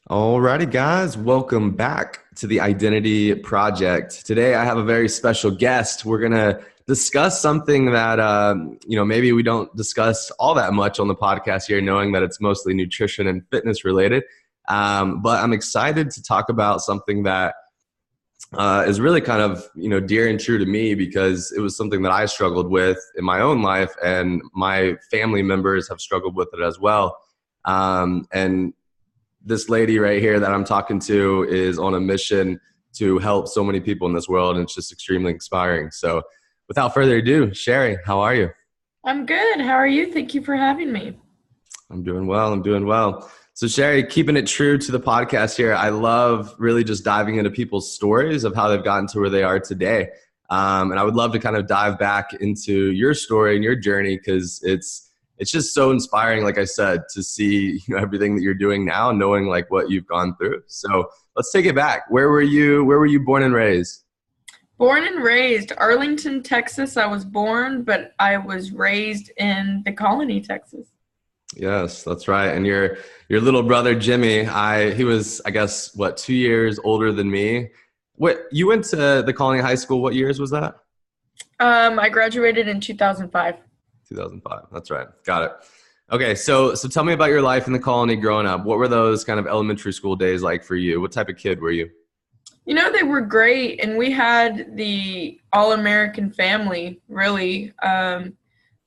Alrighty, guys, welcome back to the Identity Project. Today, I have a very special guest. We're gonna discuss something that maybe we don't discuss all that much on the podcast here, knowing that it's mostly nutrition and fitness related. But I'm excited to talk about something that is really kind of dear and true to me because it was something that I struggled with in my own life, and my family members have struggled with it as well. And this lady right here that I'm talking to is on a mission to help so many people in this world, and it's just extremely inspiring. So without further ado, Cheri, how are you? I'm good. How are you? Thank you for having me. I'm doing well. I'm doing well. So Cheri, keeping it true to the podcast here, I love really just diving into people's stories of how they've gotten to where they are today. And I would love to kind of dive back into your story and your journey because it's just so inspiring, like I said, to see everything that you're doing now, knowing like what you've gone through. So let's take it back. Where were you? Where were you born and raised? Born and raised Arlington, Texas. I was born, but I was raised in the Colony, Texas. Yes, that's right. And your little brother Jimmy, he was, I guess, what, 2 years older than me. What, you went to the Colony High School? What years was that? I graduated in 2005. 2005. That's right. Got it. Okay, so tell me about your life in the Colony growing up. What were those kind of elementary school days like for you? What type of kid were you? They were great, and we had the all-American family, really. I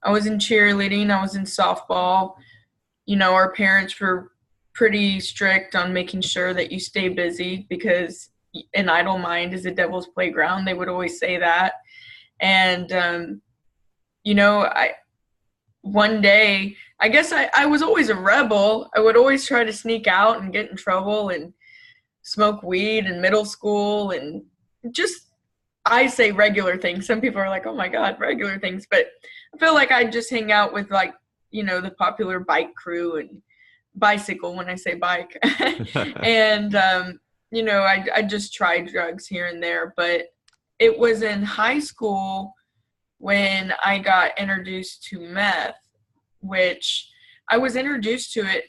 was in cheerleading. I was in softball. Our parents were pretty strict on making sure that you stay busy because an idle mind is a devil's playground. They would always say that. And, I one day, I guess I was always a rebel. I would always try to sneak out and get in trouble and smoke weed in middle school and just, I say regular things. Some people are like, oh my God, regular things. But I feel like I just hang out with the popular bike crew and bicycle when I say bike. And, I just tried drugs here and there. But it was in high school when I got introduced to meth, which I was introduced to it.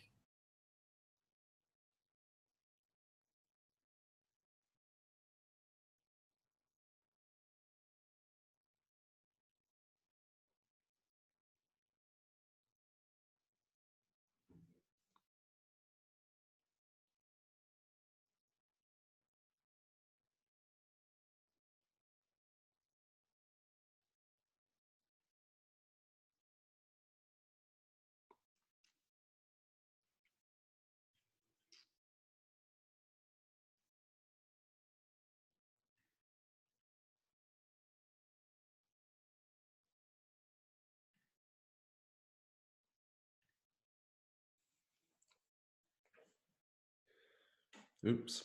Oops.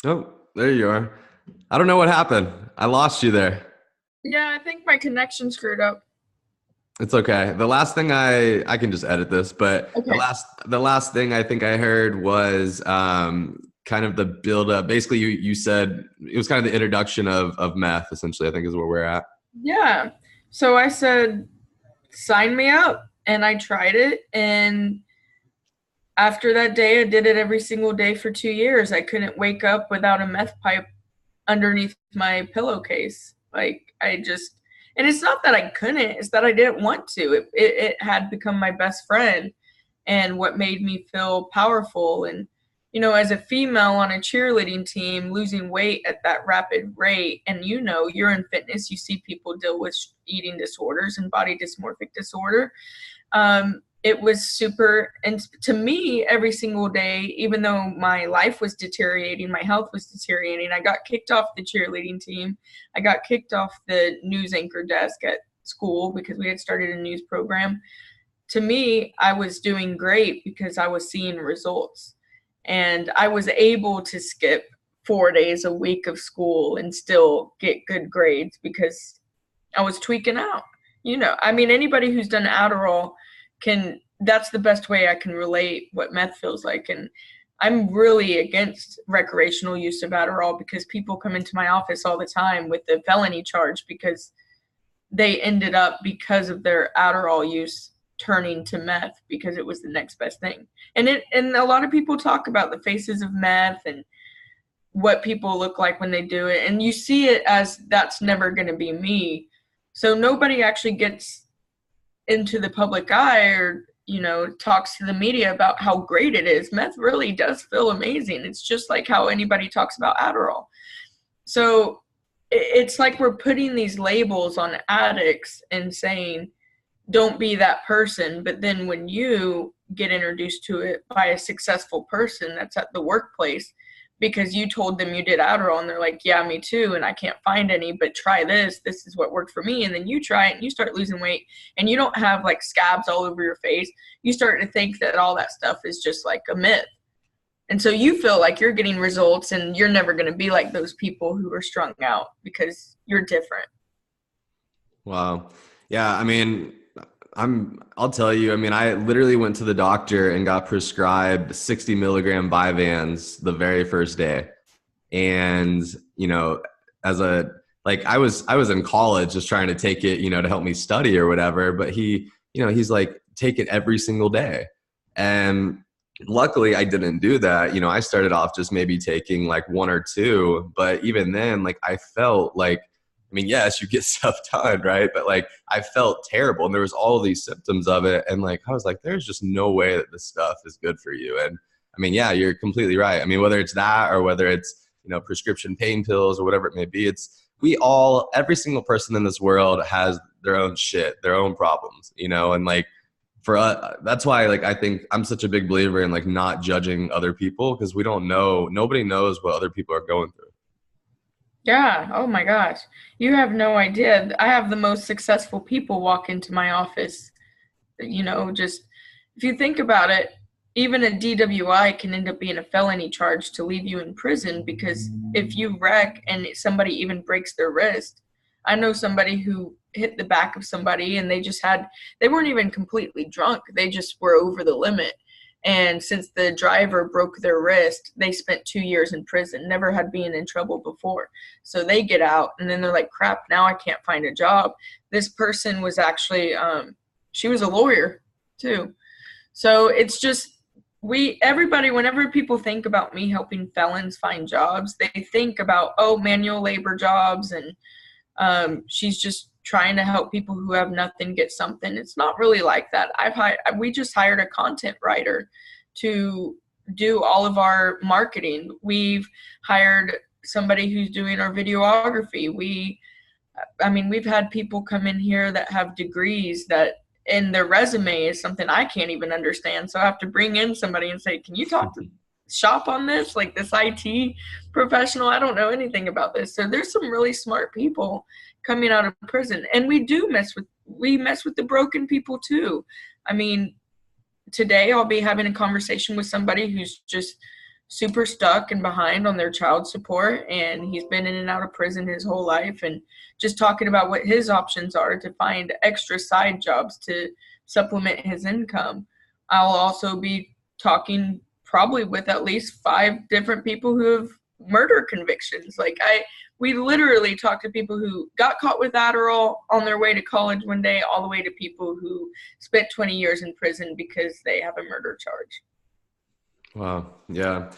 Oh, there you are. I don't know what happened. I lost you there. Yeah, I think my connection screwed up. It's okay. The last thing I can just edit this, but the Okay. last thing I think I heard was kind of the build up. Basically, you said it was kind of the introduction of meth. Essentially, I think is where we're at. Yeah. So I said, sign me up. And I tried it. And after that day, I did it every single day for 2 years. I couldn't wake up without a meth pipe underneath my pillowcase. And it's not that I couldn't, it's that I didn't want to. It had become my best friend and what made me feel powerful. And, as a female on a cheerleading team, losing weight at that rapid rate, and you're in fitness, you see people deal with eating disorders and body dysmorphic disorder. it was super, and to me, every single day, even though my life was deteriorating, my health was deteriorating, I got kicked off the cheerleading team. I got kicked off the news anchor desk at school because we had started a news program. To me, I was doing great because I was seeing results. And I was able to skip 4 days a week of school and still get good grades because I was tweaking out. I mean, anybody who's done Adderall that's the best way I can relate what meth feels like. And I'm really against recreational use of Adderall because people come into my office all the time with the felony charge because they ended up, because of their Adderall use, turning to meth because it was the next best thing. And a lot of people talk about the faces of meth and what people look like when they do it. And you see it as that's never going to be me. So nobody actually gets into the public eye or, talks to the media about how great it is. Meth really does feel amazing. It's just like how anybody talks about Adderall. So it's like we're putting these labels on addicts and saying, don't be that person. But then when you get introduced to it by a successful person that's at the workplace because you told them you did Adderall and they're like, yeah, me too, and I can't find any, but try this is what worked for me. And then you try it and you start losing weight and you don't have like scabs all over your face. You start to think that all that stuff is just like a myth. And so you feel like you're getting results and you're never going to be like those people who are strung out because you're different. Wow. Yeah. I mean, I'll tell you, I mean, I literally went to the doctor and got prescribed 60 milligram Vyvanse the very first day. And, I was in college just trying to take it, to help me study or whatever, but he's like, take it every single day. And luckily I didn't do that. I started off just maybe taking like one or two, but even then, like I felt like, I mean, yes, you get stuff done, right? But like, I felt terrible and there was all these symptoms of it. And like, I was like, there's just no way that this stuff is good for you. And I mean, yeah, you're completely right. I mean, whether it's that or whether it's, prescription pain pills or whatever it may be, every single person in this world has their own shit, their own problems, and like for us, that's why like, I think I'm such a big believer in like not judging other people because we don't know, nobody knows what other people are going through. Yeah. Oh my gosh. You have no idea. I have the most successful people walk into my office. Just if you think about it, even a DWI can end up being a felony charge to leave you in prison because if you wreck and somebody even breaks their wrist, I know somebody who hit the back of somebody and they weren't even completely drunk. They just were over the limit. And since the driver broke their wrist, they spent 2 years in prison, never had been in trouble before. So they get out and then they're like, crap, now I can't find a job. This person was actually, she was a lawyer too. So it's just, everybody, whenever people think about me helping felons find jobs, they think about, manual labor jobs. And she's just trying to help people who have nothing get something. It's not really like that. We just hired a content writer to do all of our marketing. We've hired somebody who's doing our videography. We've had people come in here that have degrees that in their resume is something I can't even understand. So I have to bring in somebody and say, can you talk to shop on this? Like this IT professional, I don't know anything about this. So there's some really smart people coming out of prison. And we mess with the broken people too. I mean, today I'll be having a conversation with somebody who's just super stuck and behind on their child support. And he's been in and out of prison his whole life and just talking about what his options are to find extra side jobs to supplement his income. I'll also be talking probably with at least 5 different people who have murder convictions. We literally talk to people who got caught with Adderall on their way to college one day, all the way to people who spent 20 years in prison because they have a murder charge. Wow. Yeah.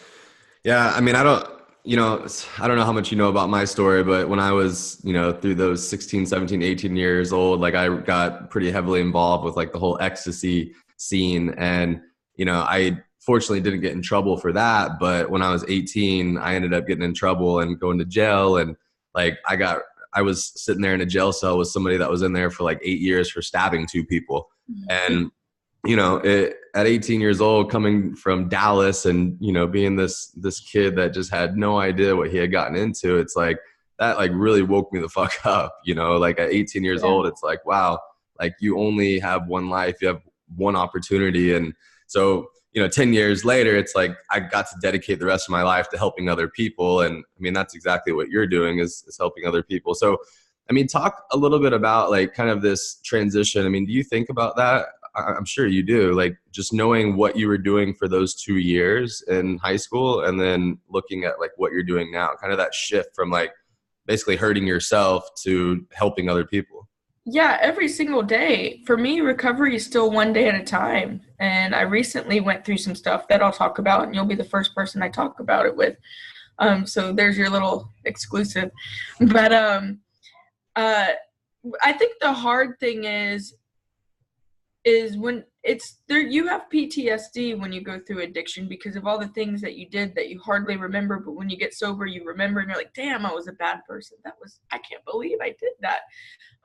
Yeah. I mean, I don't know how much you know about my story, but when I was, through those 16, 17, 18 years old, like I got pretty heavily involved with like the whole ecstasy scene. And, I fortunately didn't get in trouble for that. But when I was 18, I ended up getting in trouble and going to jail. And like, I was sitting there in a jail cell with somebody that was in there for like 8 years for stabbing 2 people. And at 18 years old, coming from Dallas and, being this kid that just had no idea what he had gotten into, it's like that like really woke me the fuck up, like at 18 years Yeah. old, it's like, wow, like you only have one life, you have one opportunity. And so, 10 years later, it's like I got to dedicate the rest of my life to helping other people. And I mean, that's exactly what you're doing is helping other people. So, I mean, talk a little bit about like kind of this transition. I mean, do you think about that? I'm sure you do, like just knowing what you were doing for those 2 years in high school and then looking at like what you're doing now, kind of that shift from like basically hurting yourself to helping other people. Yeah, every single day. For me, recovery is still one day at a time. And I recently went through some stuff that I'll talk about, and you'll be the first person I talk about it with. So there's your little exclusive. But I think the hard thing is when it's there, you have PTSD when you go through addiction because of all the things that you did that you hardly remember, but when you get sober you remember and you're like, damn, I was a bad person. I can't believe I did that.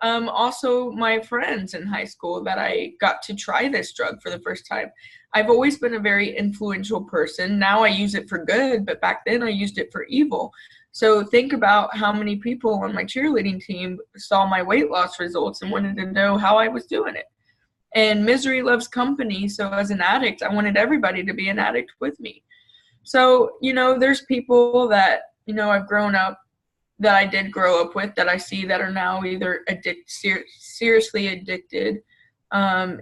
Also my friends in high school that I got to try this drug for the first time. I've always been a very influential person. Now I use it for good, but back then I used it for evil. So think about how many people on my cheerleading team saw my weight loss results and wanted to know how I was doing it. And misery loves company. So as an addict, I wanted everybody to be an addict with me. So, there's people that, I've grown up, that I did grow up with, that I see that are now either seriously addicted,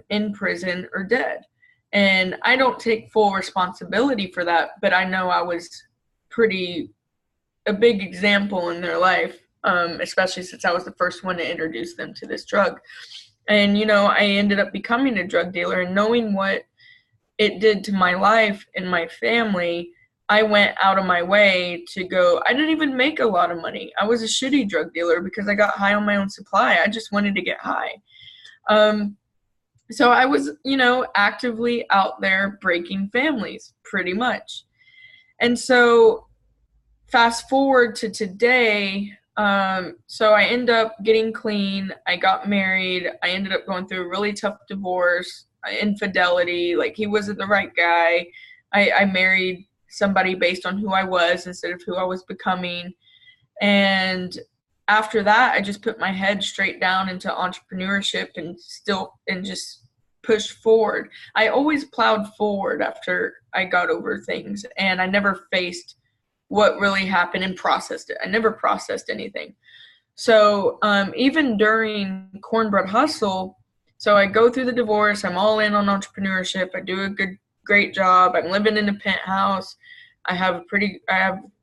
in prison or dead. And I don't take full responsibility for that, but I know I was a big example in their life, especially since I was the first one to introduce them to this drug. And, I ended up becoming a drug dealer, and knowing what it did to my life and my family, I went out of my way to go. I didn't even make a lot of money. I was a shitty drug dealer because I got high on my own supply. I just wanted to get high. So I was, actively out there breaking families pretty much. And so fast forward to today, so I ended up getting clean. I got married. I ended up going through a really tough divorce, infidelity. Like, he wasn't the right guy. I married somebody based on who I was instead of who I was becoming. And after that, I just put my head straight down into entrepreneurship and just pushed forward. I always plowed forward after I got over things, and I never faced what really happened and processed it. I never processed anything. So even during Cornbread Hustle, so I go through the divorce, I'm all in on entrepreneurship, I do a great job, I'm living in a penthouse, I have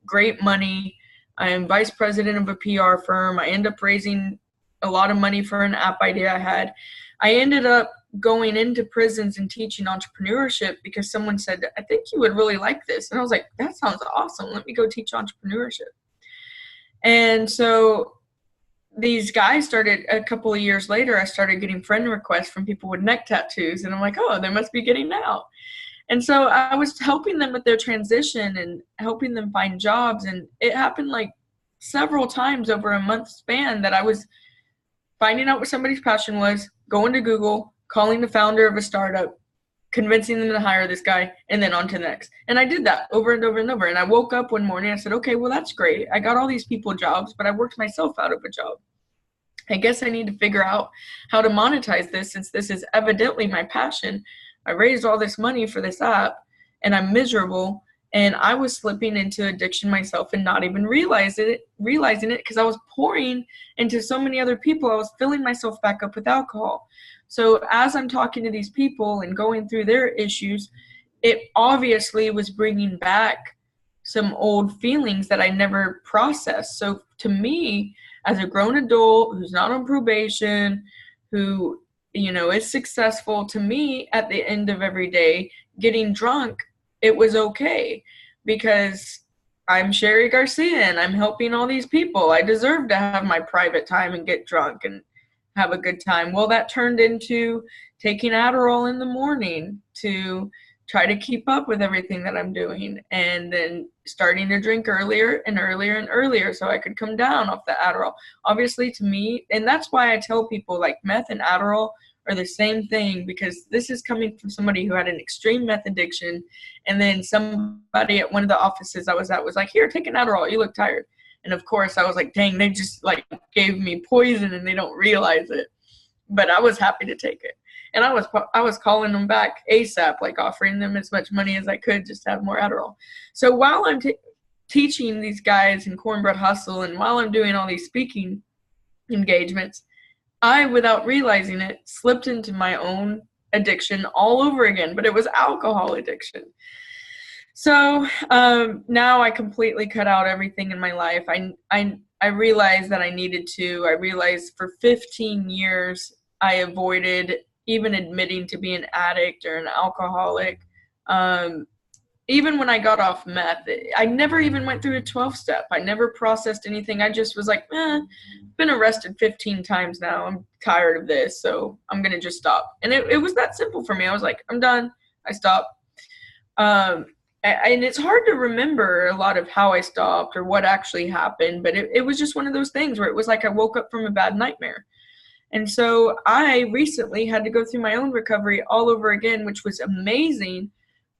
great money, I am vice president of a PR firm, I end up raising a lot of money for an app idea I had. I ended up going into prisons and teaching entrepreneurship because someone said, I think you would really like this. And I was like, that sounds awesome. Let me go teach entrepreneurship. And so these guys started, a couple of years later, I started getting friend requests from people with neck tattoos. And I'm like, oh, they must be getting out. And so I was helping them with their transition and helping them find jobs. And it happened like several times over a month span that I was finding out what somebody's passion was, going to Google, calling the founder of a startup, convincing them to hire this guy, and then on to the next. And I did that over and over and over. And I woke up one morning, I said, okay, well, that's great. I got all these people jobs, but I worked myself out of a job. I guess I need to figure out how to monetize this, since this is evidently my passion. I raised all this money for this app, and I'm miserable. And I was slipping into addiction myself and not even realizing it because I was pouring into so many other people. I was filling myself back up with alcohol. So as I'm talking to these people and going through their issues, it obviously was bringing back some old feelings that I never processed. So to me, as a grown adult who's not on probation, who, is successful, to me, at the end of every day, getting drunk, it was okay because I'm Cheri Garcia and I'm helping all these people. I deserve to have my private time and get drunk and have a good time. Well, that turned into taking Adderall in the morning to try to keep up with everything that I'm doing, and then starting to drink earlier and earlier and earlier so I could come down off the Adderall. Obviously, to me, and that's why I tell people, like, meth and Adderall are the same thing, because this is coming from somebody who had an extreme meth addiction. And then somebody at one of the offices I was at was like, here, take an Adderall. You look tired. And of course I was like, dang, they just like gave me poison and they don't realize it. But I was happy to take it. And I was calling them back ASAP, like offering them as much money as I could just to have more Adderall. So while I'm teaching these guys in Cornbread Hustle, and while I'm doing all these speaking engagements, I, without realizing it, slipped into my own addiction all over again, but it was alcohol addiction. So now I completely cut out everything in my life. I realized that I needed to. I realized for 15 years I avoided even admitting to be an addict or an alcoholic. Even when I got off meth, I never even went through a 12-step. I never processed anything. I just was like, been arrested 15 times now. I'm tired of this, so I'm going to just stop. And it was that simple for me. I was like, I'm done. I stopped. And it's hard to remember a lot of how I stopped or what actually happened, but it was just one of those things where it was like I woke up from a bad nightmare. And so I recently had to go through my own recovery all over again, which was amazing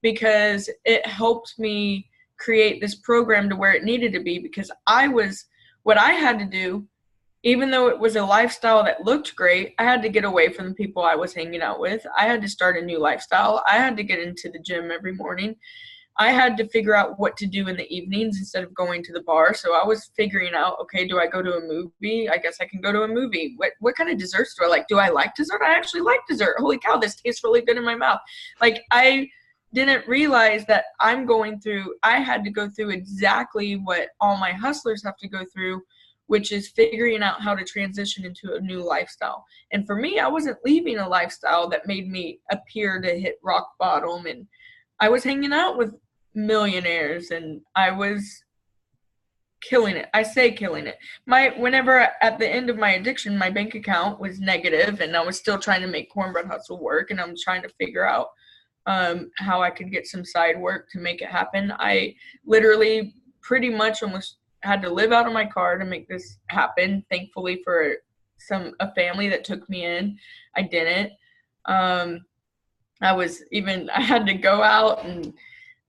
because it helped me create this program to where it needed to be, because what I had to do, even though it was a lifestyle that looked great, I had to get away from the people I was hanging out with. I had to start a new lifestyle. I had to get into the gym every morning. I had to figure out what to do in the evenings instead of going to the bar. So I was figuring out, okay, do I go to a movie? I guess I can go to a movie. What kind of desserts do I like? Do I like dessert? I actually like dessert. Holy cow, this tastes really good in my mouth. Like, I didn't realize that I had to go through exactly what all my hustlers have to go through, which is figuring out how to transition into a new lifestyle. And for me, I wasn't leaving a lifestyle that made me appear to hit rock bottom. And I was hanging out with millionaires and I was killing it. I say killing it. Whenever at the end of my addiction, my bank account was negative and I was still trying to make Cornbread Hustle work, and I'm trying to figure out how I could get some side work to make it happen. I literally pretty much almost had to live out of my car to make this happen. Thankfully for a family that took me in, I didn't. I had to go out and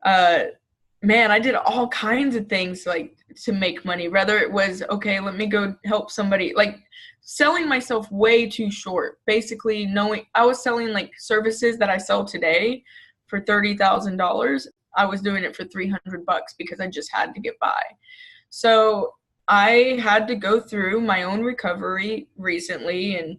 I did all kinds of things like to make money. Whether it was, okay, let me go help somebody, like selling myself way too short. Basically knowing I was selling like services that I sell today for $30,000. I was doing it for $300 because I just had to get by. So I had to go through my own recovery recently, and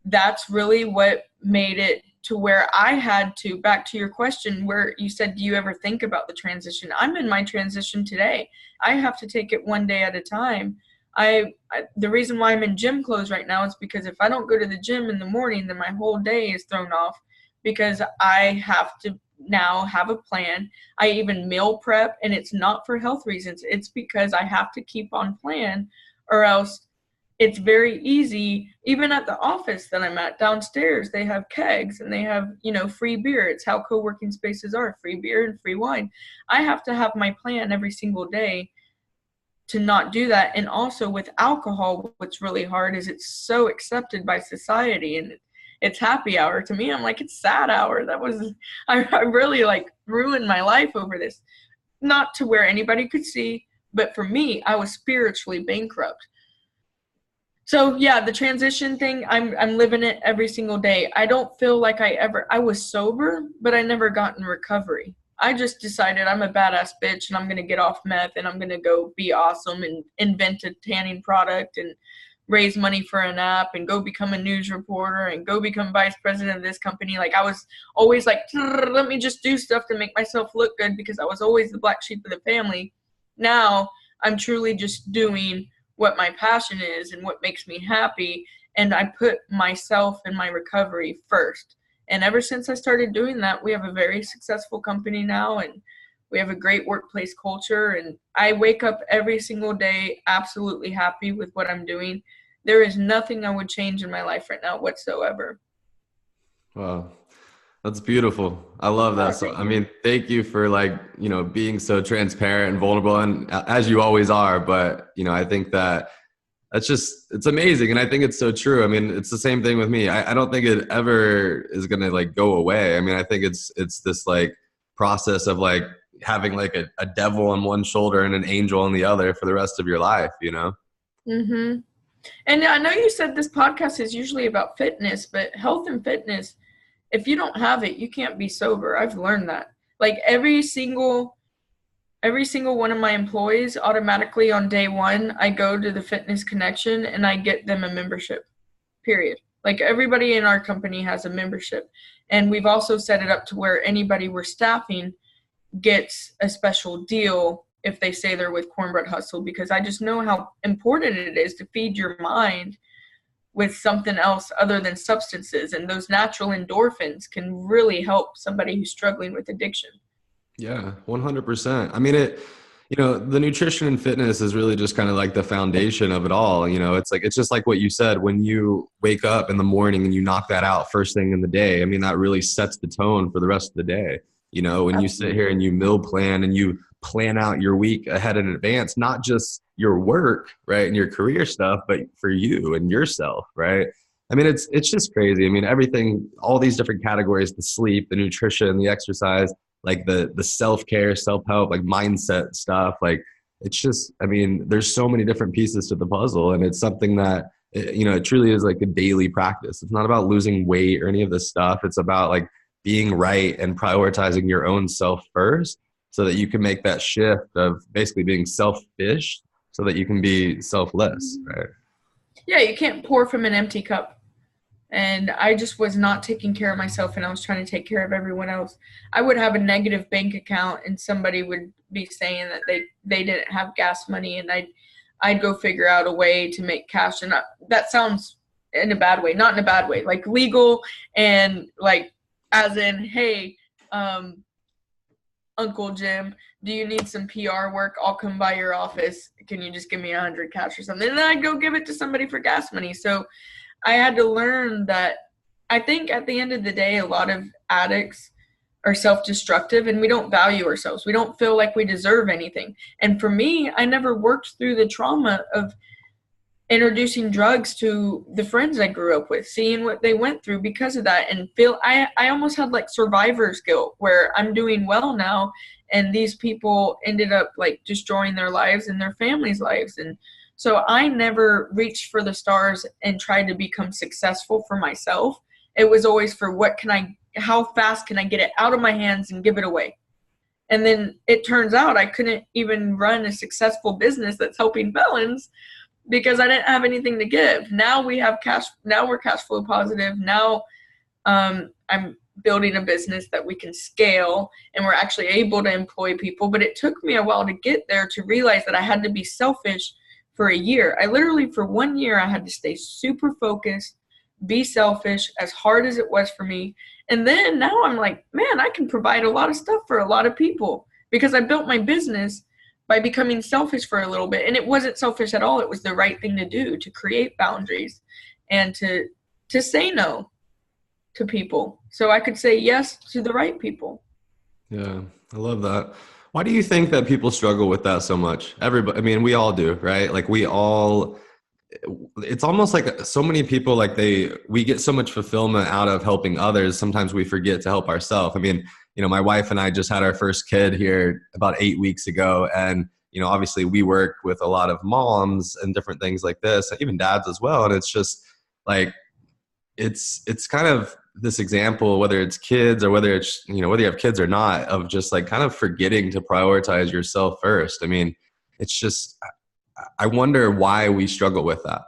that's really what made it to where I had to, back to your question where you said, do you ever think about the transition? I'm in my transition today. I have to take it one day at a time. The reason why I'm in gym clothes right now is because if I don't go to the gym in the morning, then my whole day is thrown off, because I have to now have a plan. I even meal prep, and it's not for health reasons. It's because I have to keep on plan, or else it's very easy. Even at the office that I'm at downstairs, they have kegs and they have, free beer. It's how co-working spaces are, free beer and free wine. I have to have my plan every single day to not do that. And also with alcohol, what's really hard is it's so accepted by society, and it's happy hour. To me, I'm like, it's sad hour. I really like ruined my life over this. Not to where anybody could see, but for me, I was spiritually bankrupt. So yeah, the transition thing, I'm living it every single day. I don't feel like I was sober, but I never got in recovery. I just decided I'm a badass bitch and I'm going to get off meth and I'm going to go be awesome and invent a tanning product and raise money for an app and go become a news reporter and go become vice president of this company. Like, I was always like, let me just do stuff to make myself look good, because I was always the black sheep of the family. Now I'm truly just doing what my passion is and what makes me happy. And I put myself and my recovery first. And ever since I started doing that, we have a very successful company now, and we have a great workplace culture. And I wake up every single day absolutely happy with what I'm doing. There is nothing I would change in my life right now whatsoever. Wow. That's beautiful. I love that. So, thank you for being so transparent and vulnerable, and as you always are. But, I think that it's amazing. And I think it's so true. I mean, it's the same thing with me. I don't think it ever is going to like go away. I mean, I think it's this like process of like having like a devil on one shoulder and an angel on the other for the rest of your life, you know? Mm-hmm. And I know you said this podcast is usually about fitness, but health and fitness, if you don't have it, you can't be sober. I've learned that. Like every single one of my employees, automatically on day one, I go to the Fitness Connection and I get them a membership, period. Like everybody in our company has a membership. And we've also set it up to where anybody we're staffing gets a special deal if they say they're with Cornbread Hustle, because I just know how important it is to feed your mind with something else other than substances. And those natural endorphins can really help somebody who's struggling with addiction. Yeah, 100%. I mean, the nutrition and fitness is really just kind of like the foundation of it all. You know, it's just like what you said, when you wake up in the morning and you knock that out first thing in the day, I mean, that really sets the tone for the rest of the day. You know, when you sit here and you meal plan and you plan out your week ahead in advance, not just your work, right, and your career stuff, but for you and yourself, right? I mean, it's just crazy. I mean, everything, all these different categories, the sleep, the nutrition, the exercise, like the self-care, self-help, like mindset stuff. Like it's just, I mean, there's so many different pieces to the puzzle, and it's something that, it truly is like a daily practice. It's not about losing weight or any of this stuff. It's about like being right and prioritizing your own self first, so that you can make that shift of basically being selfish so that you can be selfless, right? Yeah, you can't pour from an empty cup. And I just was not taking care of myself, and I was trying to take care of everyone else. I would have a negative bank account and somebody would be saying that they didn't have gas money, and I'd go figure out a way to make cash. And that sounds in a bad way, not in a bad way, like legal and like as in, hey, Uncle Jim, do you need some PR work? I'll come by your office. Can you just give me 100 cash or something? And then I'd go give it to somebody for gas money. So I had to learn that I think at the end of the day, a lot of addicts are self-destructive and we don't value ourselves. We don't feel like we deserve anything. And for me, I never worked through the trauma of introducing drugs to the friends I grew up with, seeing what they went through because of that, and I almost had like survivor's guilt where I'm doing well now and these people ended up like destroying their lives and their families' lives. And so I never reached for the stars and tried to become successful for myself. It was always for how fast can I get it out of my hands and give it away? And then it turns out I couldn't even run a successful business that's helping felons because I didn't have anything to give. Now we have cash. Now we're cash flow positive. Now I'm building a business that we can scale and we're actually able to employ people. But it took me a while to get there, to realize that I had to be selfish for a year. I literally, for 1 year, I had to stay super focused, be selfish, as hard as it was for me. And then now I'm like, man, I can provide a lot of stuff for a lot of people because I built my business by becoming selfish for a little bit. And it wasn't selfish at all. It was the right thing to do, to create boundaries and to say no to people so I could say yes to the right people. Yeah, I love that. Why do you think that people struggle with that so much? Everybody, I mean, we all do, right? Like it's almost like so many people, like we get so much fulfillment out of helping others. Sometimes we forget to help ourselves. I mean, my wife and I just had our first kid here about 8 weeks ago. And, obviously we work with a lot of moms and different things like this, even dads as well. And it's just like, it's kind of this example, whether it's kids or whether it's, whether you have kids or not, of just like kind of forgetting to prioritize yourself first. I mean, it's just, I wonder why we struggle with that,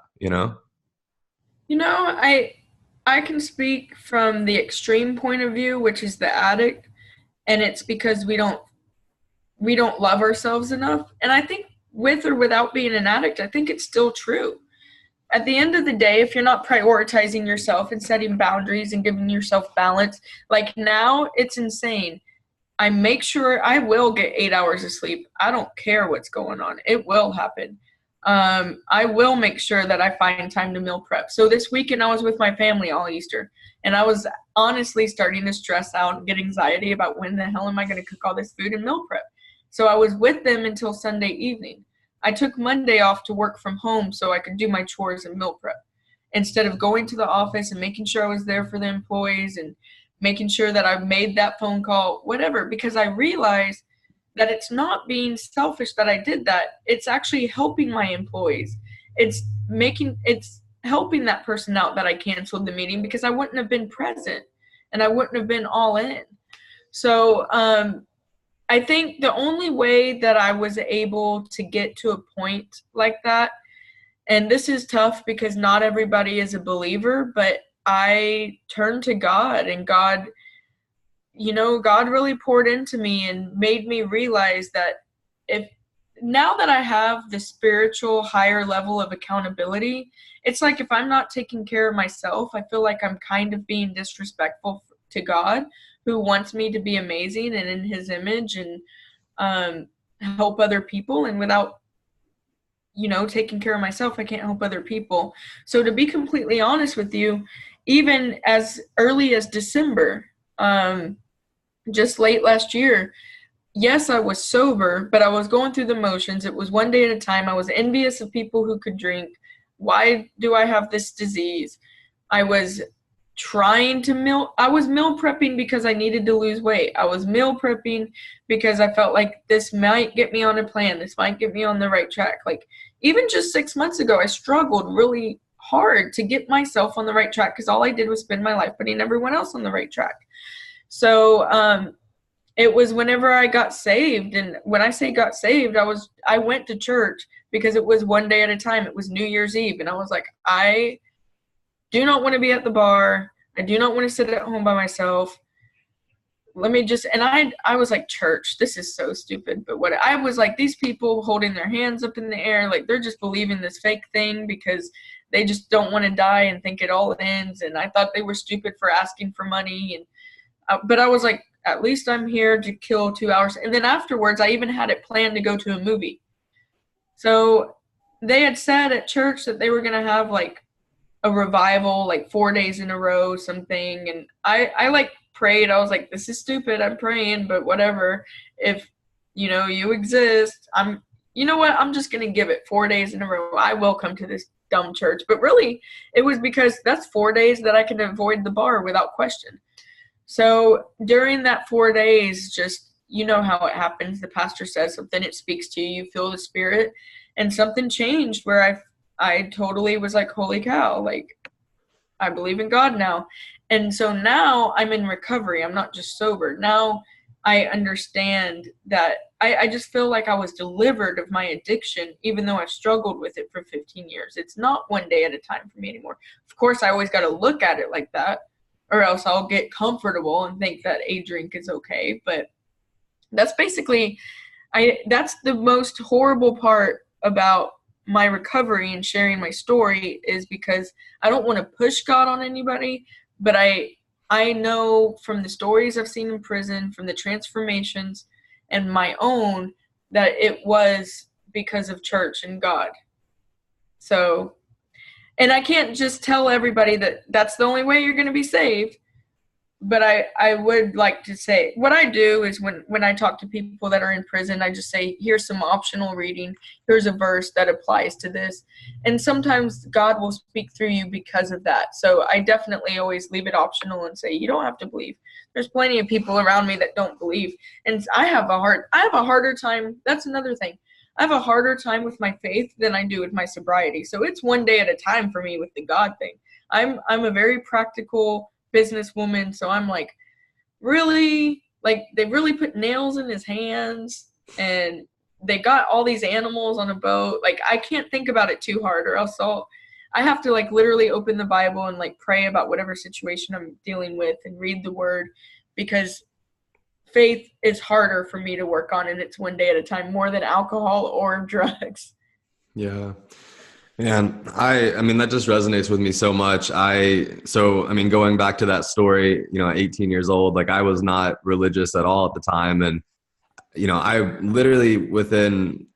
I can speak from the extreme point of view, which is the addict. And it's because we don't love ourselves enough. And I think with or without being an addict, I think it's still true. At the end of the day, if you're not prioritizing yourself and setting boundaries and giving yourself balance, like now it's insane. I make sure I will get 8 hours of sleep. I don't care what's going on. It will happen. I will make sure that I find time to meal prep. So this weekend I was with my family all Easter, and I was honestly starting to stress out and get anxiety about when the hell am I going to cook all this food and meal prep. So I was with them until Sunday evening. I took Monday off to work from home so I could do my chores and meal prep instead of going to the office and making sure I was there for the employees and making sure that I made that phone call, whatever, because I realized that it's not being selfish that I did that. It's actually helping my employees. It's helping that person out that I canceled the meeting because I wouldn't have been present and I wouldn't have been all in. So I think the only way that I was able to get to a point like that, and this is tough because not everybody is a believer, but I turned to God, and God really poured into me and made me realize that now that I have the spiritual higher level of accountability, it's like if I'm not taking care of myself, I feel like I'm kind of being disrespectful to God, who wants me to be amazing and in his image and help other people. And without, taking care of myself, I can't help other people. So to be completely honest with you, even as early as December, just late last year, yes, I was sober, but I was going through the motions. It was one day at a time. I was envious of people who could drink. Why do I have this disease? I was I was meal prepping because I needed to lose weight. I was meal prepping because I felt like this might get me on a plan. This might get me on the right track. Like even just 6 months ago, I struggled really hard to get myself on the right track because all I did was spend my life putting everyone else on the right track. So it was whenever I got saved. And when I say got saved, I went to church because it was one day at a time. It was New Year's Eve. And I was like, I do not want to be at the bar. I do not want to sit at home by myself. I was like, church, this is so stupid. But I was like, these people holding their hands up in the air, like they're just believing this fake thing because they just don't want to die and think it all ends. And I thought they were stupid for asking for money. But I was like, at least I'm here to kill 2 hours. And then afterwards, I even had it planned to go to a movie. So they had said at church that they were going to have like a revival, like 4 days in a row, something. And I like prayed. I was like, this is stupid. I'm praying, but whatever. If, you exist, you know what? I'm just going to give it 4 days in a row. I will come to this dumb church. But really, it was because that's 4 days that I can avoid the bar without question. So during that 4 days, just, how it happens. The pastor says something, it speaks to you, you feel the spirit, and something changed where I totally was like, holy cow, like I believe in God now. And so now I'm in recovery. I'm not just sober. Now I understand that I just feel like I was delivered of my addiction, even though I've struggled with it for 15 years. It's not one day at a time for me anymore. Of course, I always got to look at it like that, or else I'll get comfortable and think that a drink is okay. But that's basically, that's the most horrible part about my recovery and sharing my story, is because I don't want to push God on anybody, but I know from the stories I've seen in prison, from the transformations and my own, that it was because of church and God. So, and I can't just tell everybody that that's the only way you're going to be saved. But I would like to say, what I do is when I talk to people that are in prison, I just say, here's some optional reading. Here's a verse that applies to this. And sometimes God will speak through you because of that. So I definitely always leave it optional and say, you don't have to believe. There's plenty of people around me that don't believe. And I have a harder time. That's another thing. I have a harder time with my faith than I do with my sobriety. So it's one day at a time for me with the God thing. I'm a very practical businesswoman, so I'm like, really, like they really put nails in his hands and they got all these animals on a boat. Like I can't think about it too hard, or else I have to like literally open the Bible and like pray about whatever situation I'm dealing with and read the word, because faith is harder for me to work on, and it's one day at a time, more than alcohol or drugs. Yeah. And I mean, that just resonates with me so much. Going back to that story, 18 years old, like I was not religious at all at the time. And, I literally within,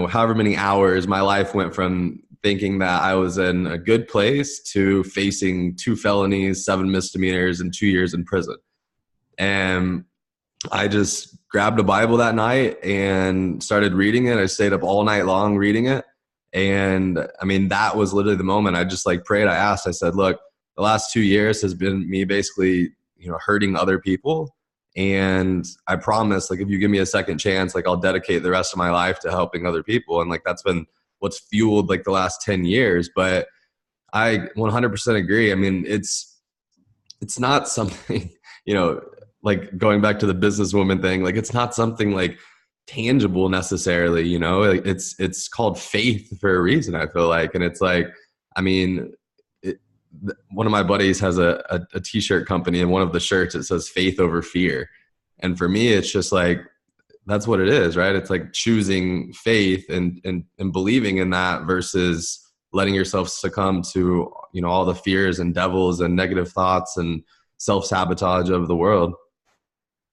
however many hours, my life went from thinking that I was in a good place to facing 2 felonies, 7 misdemeanors, and 2 years in prison. And I just grabbed a Bible that night and started reading it. I stayed up all night long reading it. And I mean, that was literally the moment. I just like prayed. I asked, I said, look, the last 2 years has been me basically, hurting other people. And I promise, like, if you give me a second chance, like, I'll dedicate the rest of my life to helping other people. And like, that's been what's fueled like the last 10 years. But I 100% agree. I mean, it's not something, like going back to the businesswoman thing, like it's not something like tangible necessarily, like it's called faith for a reason, I feel like. And it's like, I mean, one of my buddies has a t-shirt company, and one of the shirts, it says faith over fear. And for me, it's just like, that's what it is, right? It's like choosing faith and believing in that versus letting yourself succumb to, all the fears and devils and negative thoughts and self-sabotage of the world.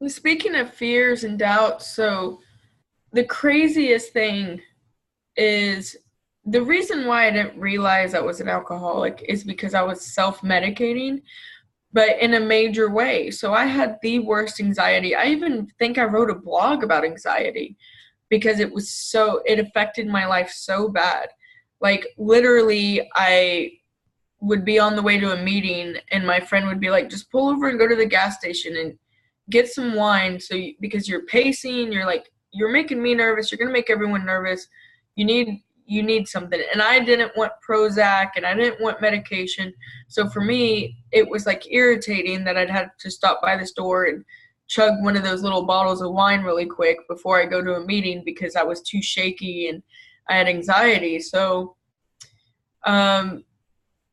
Speaking of fears and doubts, so the craziest thing is the reason why I didn't realize I was an alcoholic is because I was self-medicating, but in a major way. So I had the worst anxiety. I even think I wrote a blog about anxiety because it affected my life so bad. Like literally, I would be on the way to a meeting and my friend would be like, just pull over and go to the gas station and get some wine. Because you're pacing, you're making me nervous. You're going to make everyone nervous. You need something. And I didn't want Prozac and I didn't want medication. So for me, it was like irritating that I'd have to stop by the store and chug one of those little bottles of wine really quick before I go to a meeting because I was too shaky and I had anxiety. So,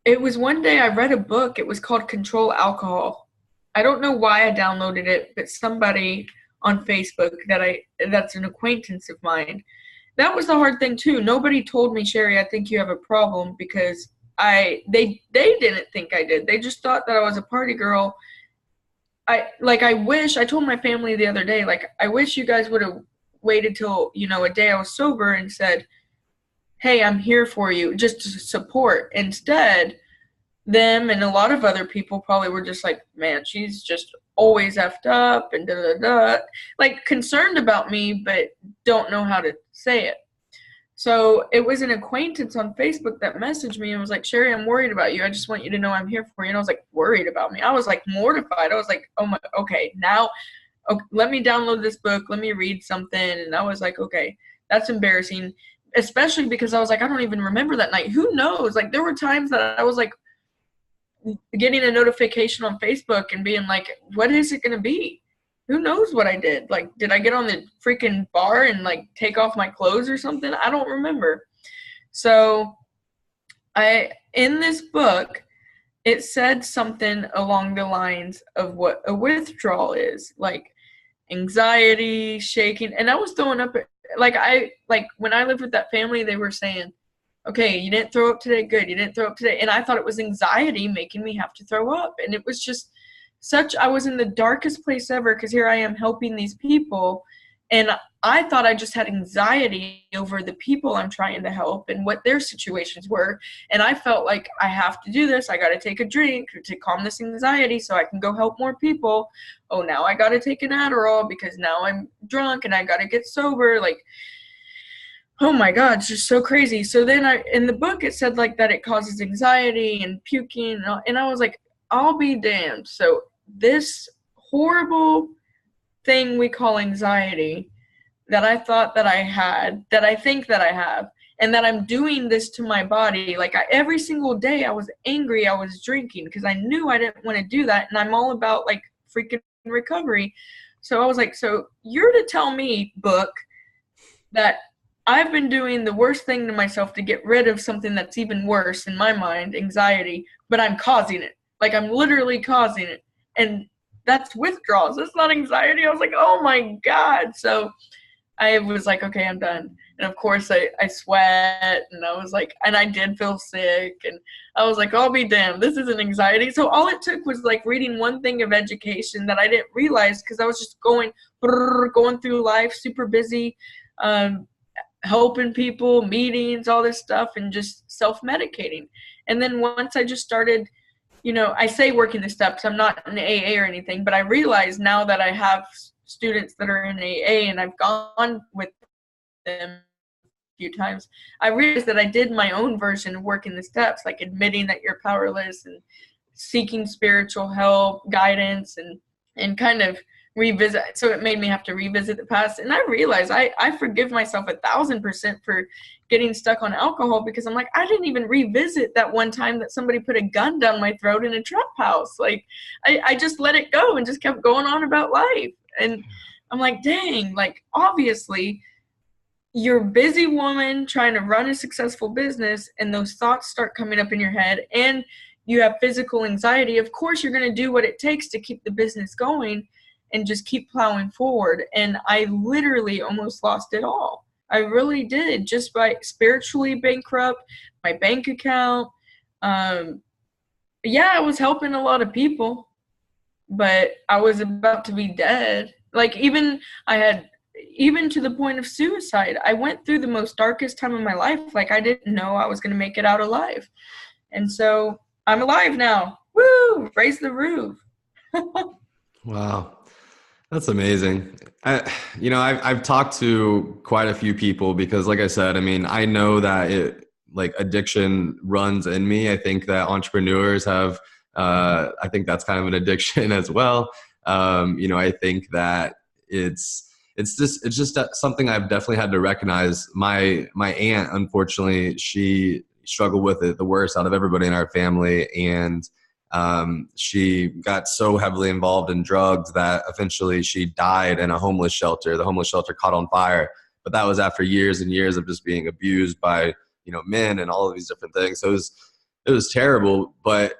it was one day I read a book. It was called Control Alcohol. I don't know why I downloaded it, but somebody on Facebook that's an acquaintance of mine. That was the hard thing too. Nobody told me, Cheri, I think you have a problem, because they didn't think I did. They just thought that I was a party girl. I told my family the other day, like, I wish you guys would have waited till, a day I was sober and said, hey, I'm here for you, just to support. Instead, them and a lot of other people probably were just like, man, she's just always effed up and da-da-da, like concerned about me, but don't know how to say it. So it was an acquaintance on Facebook that messaged me and was like, Cheri, I'm worried about you. I just want you to know I'm here for you. And I was like, worried about me? I was like mortified. I was like, oh my, okay, now, okay, let me download this book. Let me read something. And I was like, okay, that's embarrassing. Especially because I was like, I don't even remember that night. Who knows? Like, there were times that I was like getting a notification on Facebook and being like, what is it going to be? Who knows what I did? Like, did I get on the freaking bar and like take off my clothes or something? I don't remember. So in this book, it said something along the lines of what a withdrawal is, like anxiety, shaking. And I was throwing up. Like when I lived with that family, they were saying, okay, you didn't throw up today. Good. You didn't throw up today. And I thought it was anxiety making me have to throw up. And it was just I was in the darkest place ever, because here I am helping these people. And I thought I just had anxiety over the people I'm trying to help and what their situations were. And I felt like I have to do this. I got to take a drink to calm this anxiety so I can go help more people. Oh, now I got to take an Adderall because now I'm drunk and I got to get sober. Like, oh my God, it's just so crazy. So then in the book, it said like that it causes anxiety and puking. And I was like, I'll be damned. So this horrible thing we call anxiety that I thought that I had, that I think that I have, and that I'm doing this to my body. Like every single day I was angry, I was drinking because I knew I didn't want to do that. And I'm all about like freaking recovery. So I was like, so you're to tell me, book, that I've been doing the worst thing to myself to get rid of something that's even worse in my mind, anxiety, but I'm causing it. Like I'm literally causing it. And that's withdrawals. That's not anxiety. I was like, oh my God. So I was like, okay, I'm done. And of course I sweat, and I was like, and I did feel sick, and I was like, I'll be damned. This isn't anxiety. So all it took was like reading one thing of education that I didn't realize, because I was just going through life, super busy, helping people, meetings, all this stuff, and just self-medicating. And then once I just started, I say working the steps, I'm not in AA or anything, but I realize now that I have students that are in AA, and I've gone with them a few times, I realized that I did my own version of working the steps, like admitting that you're powerless and seeking spiritual help, guidance, and kind of revisit. So it made me have to revisit the past. And I realized I forgive myself 1,000% for getting stuck on alcohol, because I'm like, I didn't even revisit that one time that somebody put a gun down my throat in a trap house. Like I just let it go and just kept going on about life. And I'm like, dang, like obviously you're a busy woman trying to run a successful business, and those thoughts start coming up in your head, and you have physical anxiety. Of course, you're going to do what it takes to keep the business going and just keep plowing forward. And I literally almost lost it all. I really did, just by spiritually bankrupt, my bank account. Yeah, I was helping a lot of people, but I was about to be dead. Like even to the point of suicide. I went through the most darkest time of my life. Like I didn't know I was going to make it out alive. And so I'm alive now. Woo! Raise the roof. Wow. That's amazing. I've talked to quite a few people because, like I said, I mean, I know that addiction runs in me. I think that entrepreneurs have, I think that's kind of an addiction as well. I think that it's just something I've definitely had to recognize. My aunt, unfortunately, she struggled with it the worst out of everybody in our family, and she got so heavily involved in drugs that eventually she died in a homeless shelter. The homeless shelter caught on fire, but that was after years and years of just being abused by, men and all of these different things. So it was terrible. But,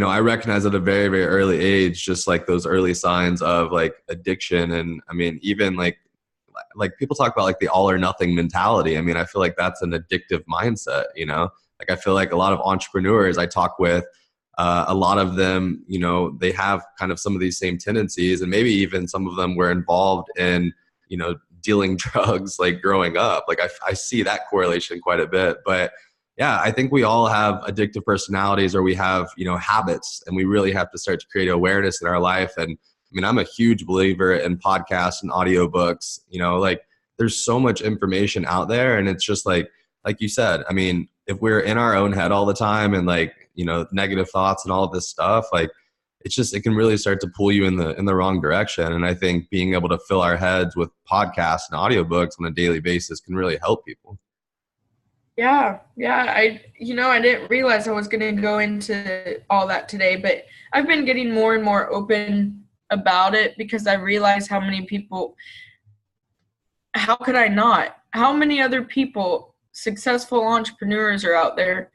I recognized at a very, very early age, just like those early signs of like addiction. And I mean, even like people talk about like the all or nothing mentality. I mean, I feel like that's an addictive mindset, like I feel like a lot of entrepreneurs I talk with, a lot of them, they have kind of some of these same tendencies, and maybe even some of them were involved in, dealing drugs like growing up. Like I see that correlation quite a bit. But yeah, I think we all have addictive personalities, or we have, habits, and we really have to start to create awareness in our life. And I mean, I'm a huge believer in podcasts and audiobooks, like there's so much information out there, and it's just like you said, I mean, if we're in our own head all the time and like, negative thoughts and all of this stuff, like it can really start to pull you in the wrong direction. And I think being able to fill our heads with podcasts and audiobooks on a daily basis can really help people. Yeah. I didn't realize I was going to go into all that today, but I've been getting more and more open about it, because I realize how many people, how could I not? How many other people, successful entrepreneurs, are out there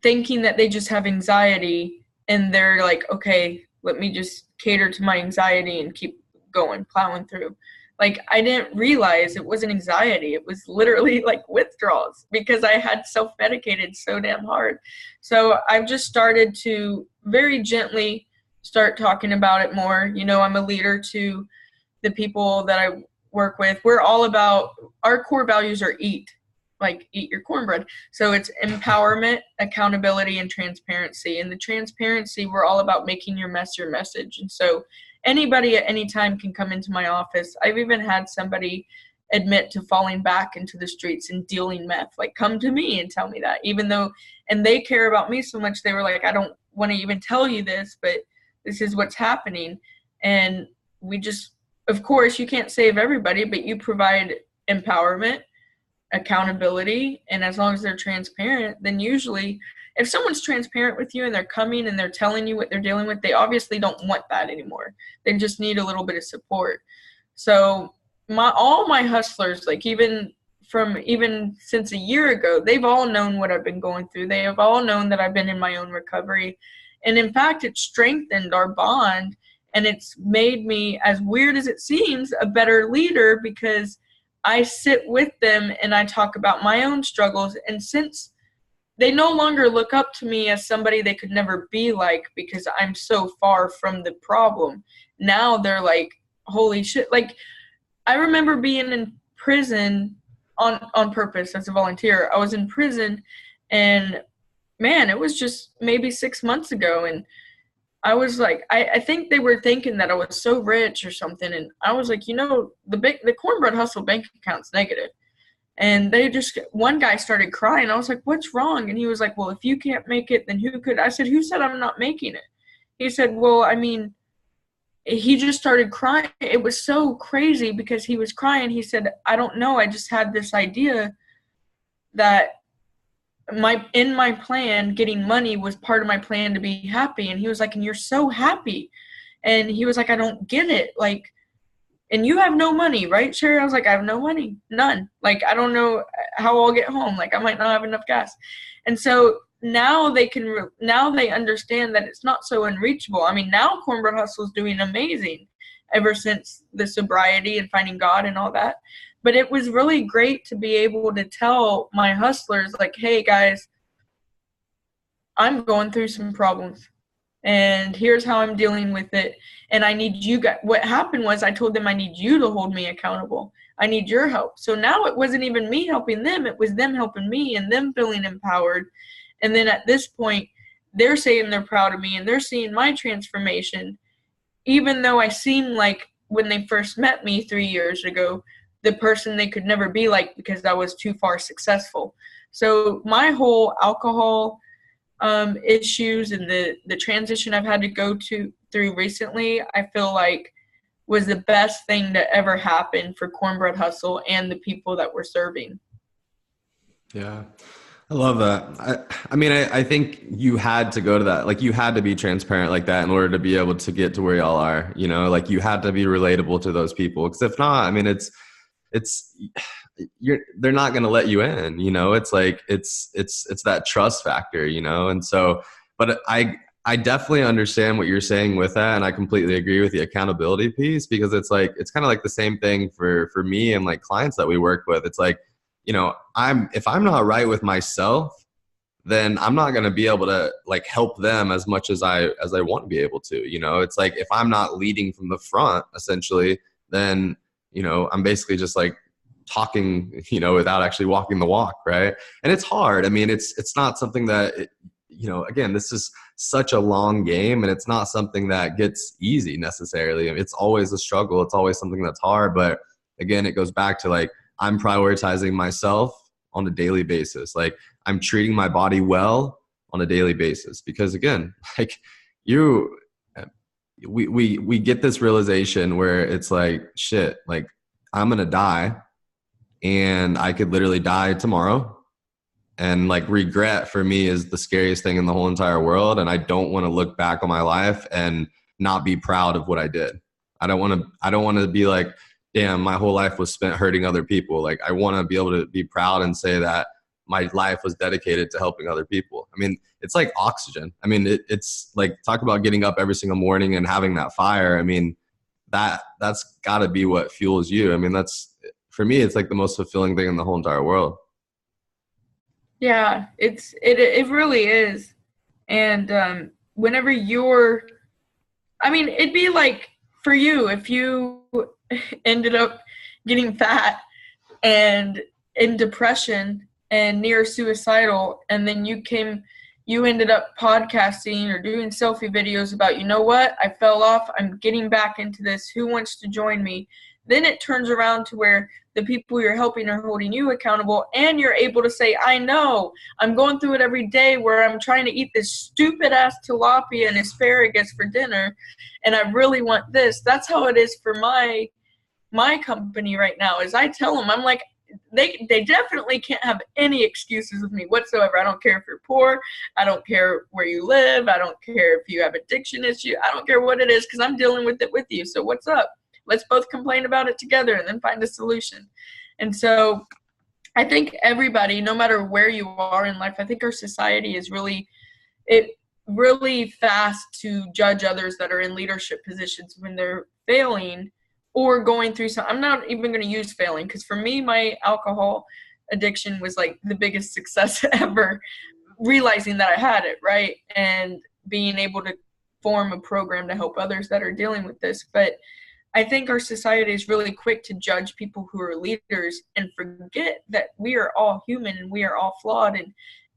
thinking that they just have anxiety, and they're like, okay, let me just cater to my anxiety and keep going, plowing through. Like I didn't realize it wasn't anxiety. It was literally like withdrawals, because I had self-medicated so damn hard. So I've just started to very gently start talking about it more. I'm a leader to the people that I work with. We're all about, our core values are eat your cornbread. So it's empowerment, accountability, and transparency. And the transparency, we're all about making your mess your message. And so anybody at any time can come into my office. I've even had somebody admit to falling back into the streets and dealing meth. Like, come to me and tell me that, even though, and they care about me so much, they were like, I don't want to even tell you this, but this is what's happening. And we just, of course, you can't save everybody, but you provide empowerment, accountability, and as long as they're transparent, then usually if someone's transparent with you and they're coming and they're telling you what they're dealing with, they obviously don't want that anymore. They just need a little bit of support. So all my hustlers, like even since a year ago, they've all known what I've been going through. They have all known that I've been in my own recovery. And in fact, it's strengthened our bond, and it's made me, as weird as it seems, a better leader, because I sit with them and I talk about my own struggles. And since they no longer look up to me as somebody they could never be like, because I'm so far from the problem, now they're like, holy shit. Like, I remember being in prison on purpose as a volunteer. I was in prison, and man, it was just maybe 6 months ago, and I was like, I think they were thinking that I was so rich or something. And I was like, the Cornbread Hustle bank account's negative. And one guy started crying. I was like, what's wrong? And he was like, well, if you can't make it, then who could? I said, who said I'm not making it? He said, well, I mean, he just started crying. It was so crazy because he was crying. He said, I don't know. I just had this idea that in my plan, getting money was part of my plan to be happy. And he was like, and you're so happy. And he was like, I don't get it. Like, and you have no money, right, Cheri? I was like, I have no money, none. Like, I don't know how I'll get home. Like, I might not have enough gas. And so now they understand that it's not so unreachable. I mean, now Cornbread Hustle is doing amazing ever since the sobriety and finding God and all that. But it was really great to be able to tell my hustlers, like, hey, guys, I'm going through some problems. And here's how I'm dealing with it. And I need you guys. What happened was I told them I need you to hold me accountable. I need your help. So now it wasn't even me helping them. It was them helping me and them feeling empowered. And then at this point, they're saying they're proud of me and they're seeing my transformation. Even though I seemed like when they first met me 3 years ago, the person they could never be like because I was too far successful. So my whole alcohol issues and the transition I've had to go through recently, I feel like was the best thing that ever happened for Cornbread Hustle and the people that we're serving. Yeah. I love that. I mean, I think you had to go to that. Like, you had to be transparent like that in order to be able to get to where y'all are, like you had to be relatable to those people. Because if not, I mean, they're not going to let you in, it's like, it's that trust factor, and so, but I definitely understand what you're saying with that. And I completely agree with the accountability piece, because it's like, it's kind of like the same thing for me and like clients that we work with. It's like, if I'm not right with myself, then I'm not going to be able to like help them as much as I want to be able to, it's like, if I'm not leading from the front, essentially, then, I'm basically just like talking, without actually walking the walk. Right. And it's hard. I mean, it's not something that, again, this is such a long game, and it's not something that gets easy necessarily. It's always a struggle. It's always something that's hard. But again, it goes back to like, I'm prioritizing myself on a daily basis. Like, I'm treating my body well on a daily basis, because again, like we get this realization where it's like, shit, like I'm going to die, and I could literally die tomorrow. And like, regret for me is the scariest thing in the whole entire world. And I don't want to look back on my life and not be proud of what I did. I don't want to be like, damn, my whole life was spent hurting other people. Like, I want to be able to be proud and say that my life was dedicated to helping other people. I mean, it's like oxygen. I mean, it's like, talk about getting up every single morning and having that fire. I mean, that's got to be what fuels you. I mean, for me, it's like the most fulfilling thing in the whole entire world. Yeah, it really is. And whenever it'd be like for you, if you ended up getting fat and in depression and near suicidal, and then you ended up podcasting or doing selfie videos about, what, I fell off, I'm getting back into this, who wants to join me? Then it turns around to where the people you're helping are holding you accountable, and you're able to say, I know, I'm going through it every day where I'm trying to eat this stupid ass tilapia and asparagus for dinner, and I really want this. That's how it is for my company right now. Is I tell them, I'm like, they definitely can't have any excuses with me whatsoever. I don't care if you're poor. I don't care where you live. I don't care if you have addiction issue. I don't care what it is, because I'm dealing with it with you. So what's up? Let's both complain about it together and then find a solution. And so I think everybody, no matter where you are in life, I think our society is really fast to judge others that are in leadership positions when they're failing or going through I'm not even going to use failing, because for me, my alcohol addiction was like the biggest success ever, realizing that I had it, right? And being able to form a program to help others that are dealing with this. But I think our society is really quick to judge people who are leaders and forget that we are all human and we are all flawed. And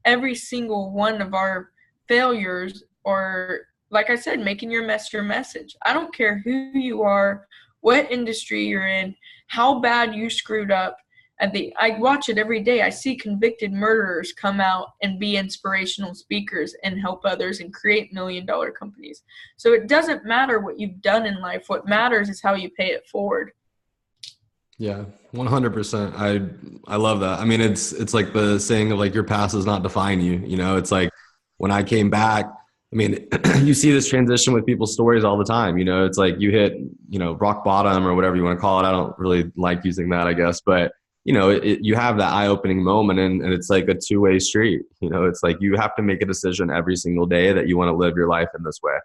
every single one of our failures or like I said, making your mess your message. I don't care who you are, what industry you're in, how bad you screwed up. I watch it every day. I see convicted murderers come out and be inspirational speakers and help others and create $1 million companies. So it doesn't matter what you've done in life. What matters is how you pay it forward. Yeah, 100%. I love that. I mean, it's like the saying of like your past does not define you. You know, it's like when I came back, I mean, you see this transition with people's stories all the time. You know, it's like you hit, rock bottom or whatever you want to call it. I don't really like using that, I guess, but you have that eye-opening moment, and it's like a two-way street. You know, it's like you have to make a decision every single day that you want to live your life in this way.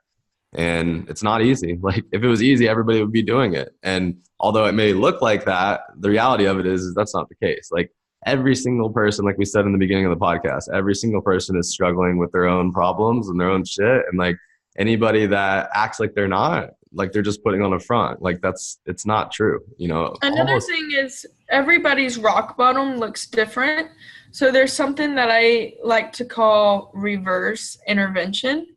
And it's not easy. Like if it was easy, everybody would be doing it. And although it may look like that, the reality of it is that's not the case. Like every single person, like we said in the beginning of the podcast, every single person is struggling with their own problems and their own shit. And like anybody that acts like they're not, like they're just putting on a front, like it's not true. Another thing is everybody's rock bottom looks different. So there's something that I like to call reverse intervention.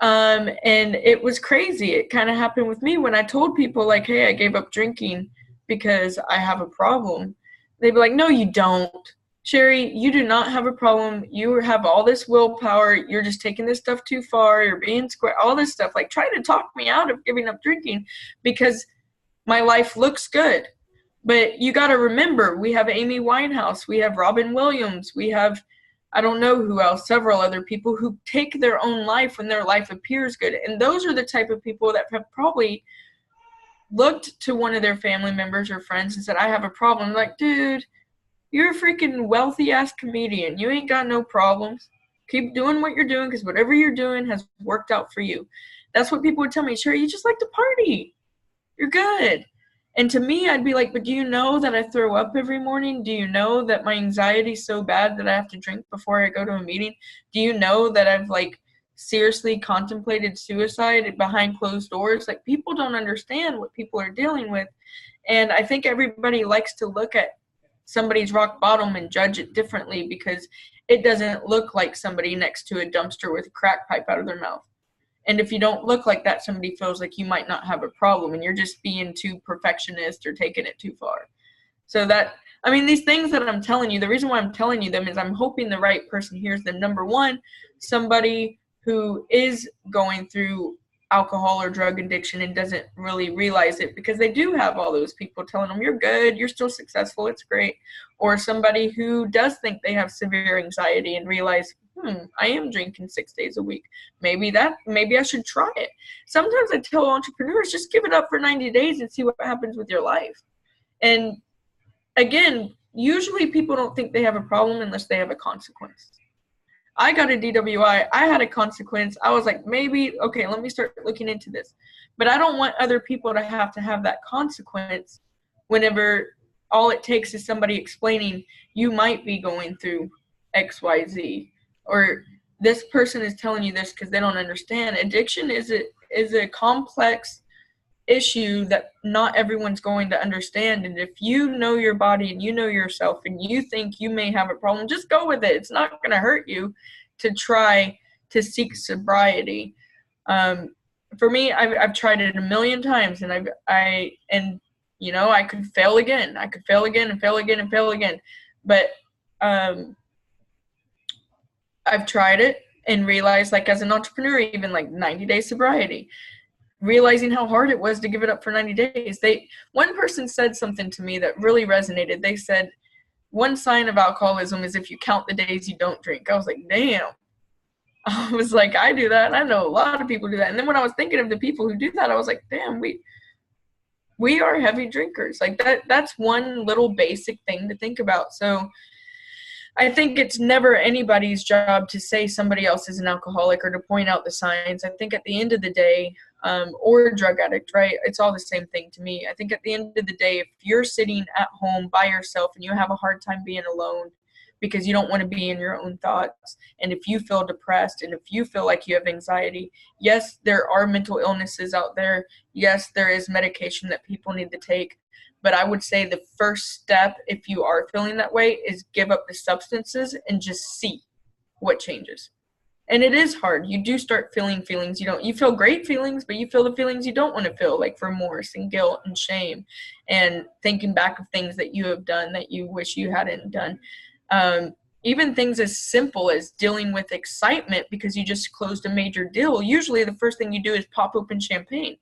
And it was crazy. It kind of happened with me when I told people like, hey, I gave up drinking because I have a problem. They'd be like, no, you don't. Cheri, you do not have a problem. You have all this willpower. You're just taking this stuff too far. You're being square, all this stuff, like trying to talk me out of giving up drinking because my life looks good. But you got to remember, we have Amy Winehouse, we have Robin Williams, we have, I don't know who else, several other people who take their own life when their life appears good. And those are the type of people that have probably looked to one of their family members or friends and said, I have a problem. Like, dude, you're a freaking wealthy-ass comedian. You ain't got no problems. Keep doing what you're doing because whatever you're doing has worked out for you. That's what people would tell me. Cheri, you just like to party. You're good. And to me, I'd be like, but do you know that I throw up every morning? Do you know that my anxiety is so bad that I have to drink before I go to a meeting? Do you know that I've like seriously contemplated suicide behind closed doors? Like people don't understand what people are dealing with. And I think everybody likes to look at somebody's rock bottom and judge it differently because it doesn't look like somebody next to a dumpster with a crack pipe out of their mouth. And if you don't look like that, somebody feels like you might not have a problem and you're just being too perfectionist or taking it too far. So these things that I'm telling you, the reason why I'm telling you them is I'm hoping the right person hears them. Number one, somebody who is going through alcohol or drug addiction and doesn't really realize it because they do have all those people telling them, you're good, you're still successful, it's great. Or somebody who does think they have severe anxiety and realize, I am drinking 6 days a week. Maybe I should try it. Sometimes I tell entrepreneurs, just give it up for 90 days and see what happens with your life. And again, usually people don't think they have a problem unless they have a consequence. I got a DWI. I had a consequence. I was like, maybe, okay, let me start looking into this. But I don't want other people to have that consequence whenever all it takes is somebody explaining you might be going through XYZ. Or this person is telling you this because they don't understand. Addiction is a complex issue that not everyone's going to understand. And if you know your body and you know yourself and you think you may have a problem, just go with it. It's not going to hurt you to try to seek sobriety. For me, I've tried it a million times, and I could fail again. I could fail again and fail again and fail again. But I've tried it and realized, like as an entrepreneur, even like 90-day sobriety, realizing how hard it was to give it up for 90 days. One person said something to me that really resonated. They said, one sign of alcoholism is if you count the days you don't drink. I was like, damn. I was like, I do that. I know a lot of people do that. And then when I was thinking of the people who do that, I was like, damn, we are heavy drinkers. Like that's one little basic thing to think about. So I think it's never anybody's job to say somebody else is an alcoholic or to point out the signs. I think at the end of the day, or a drug addict, right? It's all the same thing to me. I think at the end of the day, if you're sitting at home by yourself and you have a hard time being alone because you don't want to be in your own thoughts, and if you feel depressed and if you feel like you have anxiety, yes, there are mental illnesses out there. Yes, there is medication that people need to take. But I would say the first step, if you are feeling that way, is give up the substances and just see what changes. And it is hard. You do start feeling feelings. You feel great feelings, but you feel the feelings you don't want to feel, like remorse and guilt and shame and thinking back of things that you have done that you wish you hadn't done. Even things as simple as dealing with excitement because you just closed a major deal. Usually the first thing you do is pop open champagne.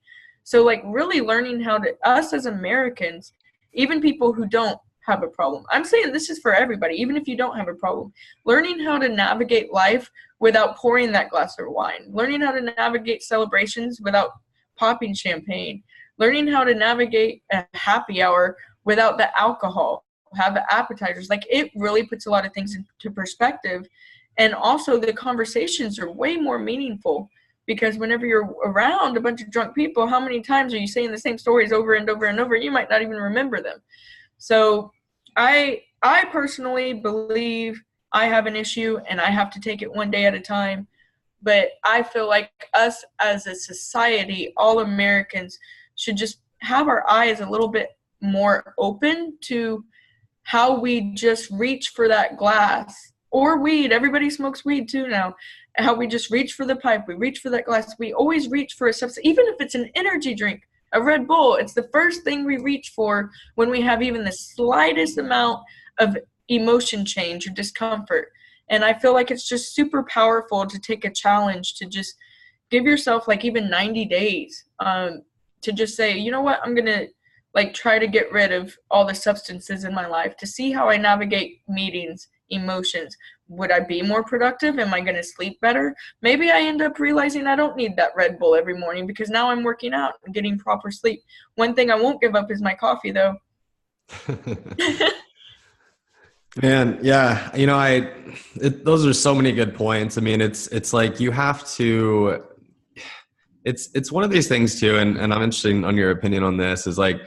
So like really learning how to, us as Americans, even people who don't have a problem. I'm saying this is for everybody, even if you don't have a problem. Learning how to navigate life without pouring that glass of wine. Learning how to navigate celebrations without popping champagne. Learning how to navigate a happy hour without the alcohol. Have the appetizers. Like it really puts a lot of things into perspective. And also the conversations are way more meaningful because whenever you're around a bunch of drunk people, how many times are you saying the same stories over and over and over? You might not even remember them. So I personally believe I have an issue and I have to take it one day at a time. But I feel like us as a society, all Americans should just have our eyes a little bit more open to how we just reach for that glass or weed. Everybody smokes weed too now. How we just reach for the pipe. We reach for that glass. We always reach for a substance, even if it's an energy drink, a Red Bull. It's the first thing we reach for when we have even the slightest amount of emotion change or discomfort. And I feel like it's just super powerful to take a challenge to just give yourself like even 90 days to just say, you know what, I'm going to like try to get rid of all the substances in my life to see how I navigate meetings, emotions. Would I be more productive? Am I going to sleep better? Maybe I end up realizing I don't need that Red Bull every morning because now I'm working out and getting proper sleep. One thing I won't give up is my coffee though. Man, yeah, those are so many good points. I mean, it's like you have to, it's one of these things too. And I'm interested on your opinion on this is like,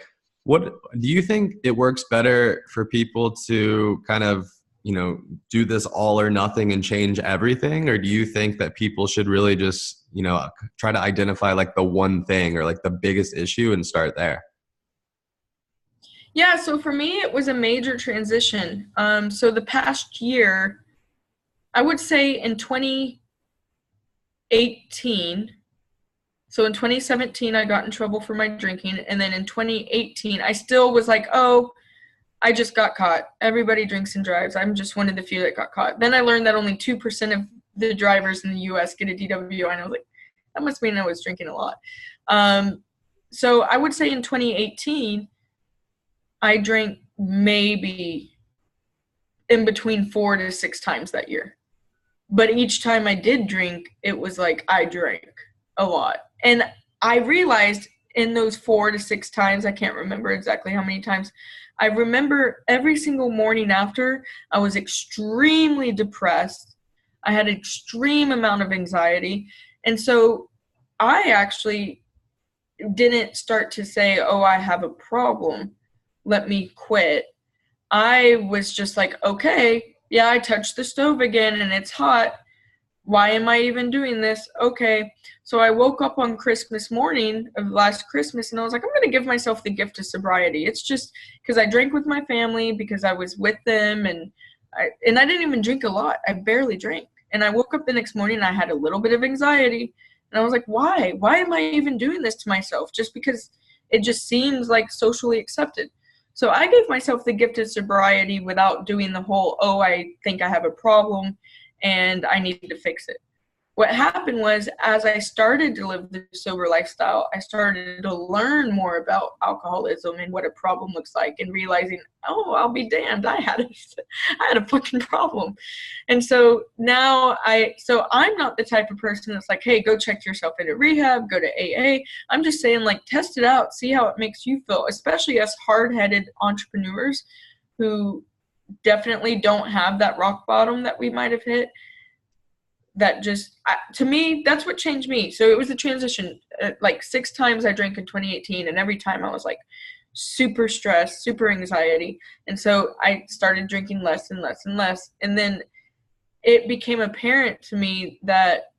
what do you think it works better for people to kind of, do this all or nothing and change everything? Or do you think that people should really just, try to identify like the one thing or like the biggest issue and start there? Yeah, so for me, it was a major transition. So the past year, I would say in 2018, so in 2017, I got in trouble for my drinking. And then in 2018, I still was like, oh, I just got caught. Everybody drinks and drives. I'm just one of the few that got caught. Then I learned that only 2% of the drivers in the U.S. get a DWI. And I was like, that must mean I was drinking a lot. So I would say in 2018, I drank maybe in between 4 to 6 times that year. But each time I did drink, it was like I drank a lot. And I realized in those 4 to 6 times, I can't remember exactly how many times, I remember every single morning after, I was extremely depressed. I had an extreme amount of anxiety. And so I actually didn't start to say, oh, I have a problem, let me quit. I was just like, okay, yeah, I touched the stove again and it's hot. Why am I even doing this? Okay. So I woke up on Christmas morning of last Christmas and I was like, I'm going to give myself the gift of sobriety. It's just because I drank with my family because I was with them and I didn't even drink a lot. I barely drank. And I woke up the next morning and I had a little bit of anxiety and I was like, why? Why am I even doing this to myself? Just because it just seems like socially accepted. So I gave myself the gift of sobriety without doing the whole, oh, I think I have a problem and I need to fix it. What happened was, as I started to live the sober lifestyle, I started to learn more about alcoholism and what a problem looks like and realizing, oh, I'll be damned, I had a fucking problem. And so now I'm not the type of person that's like, hey, go check yourself into rehab, go to AA. I'm just saying, like, test it out, see how it makes you feel, especially as hard-headed entrepreneurs who definitely don't have that rock bottom that we might have hit. That just, to me, that's what changed me. So it was a transition. Like 6 times I drank in 2018, and every time I was like super stressed, super anxiety. And so I started drinking less and less and less. And then it became apparent to me that